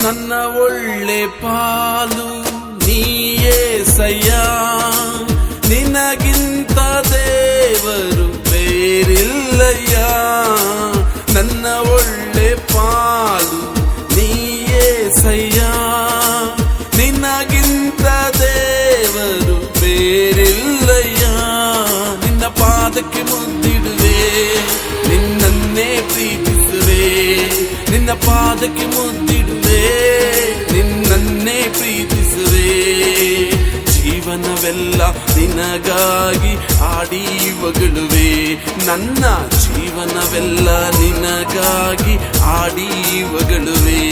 ನನ್ನ ಒಳ್ಳೆ ಪಾಲು ನೀಯೇಸಯ್ಯ, ನಿನಗಿಂತ ದೇವರು ಬೇರಿಲ್ಲಯ್ಯ. ನನ್ನ ಒಳ್ಳೆ ಪಾಲು ನೀಯೇಸಯ್ಯ, ನಿನಗಿಂತ ದೇವರು ಬೇರಿಲ್ಲಯ್ಯ. ನಿನ್ನ ಪಾದಕ್ಕೆ ಮುದ್ದಿಡುವೆ, ನಿನ್ನನ್ನೇ ಪ್ರೀತಿಸುವೆ. ನಿನ್ನ ಪಾದಕ್ಕೆ ಮುದ್ದಿಡುವೆ, ನಿನ್ನನ್ನೇ ಪ್ರೀತಿಸುವೆ. ಜೀವನವೆಲ್ಲ ನಿನಗಾಗಿ ಹಾಡಿ ಹೊಗಳುವೆ. ನನ್ನ ಜೀವನವೆಲ್ಲ ನಿನಗಾಗಿ ಹಾಡಿ ಹೊಗಳುವೆ.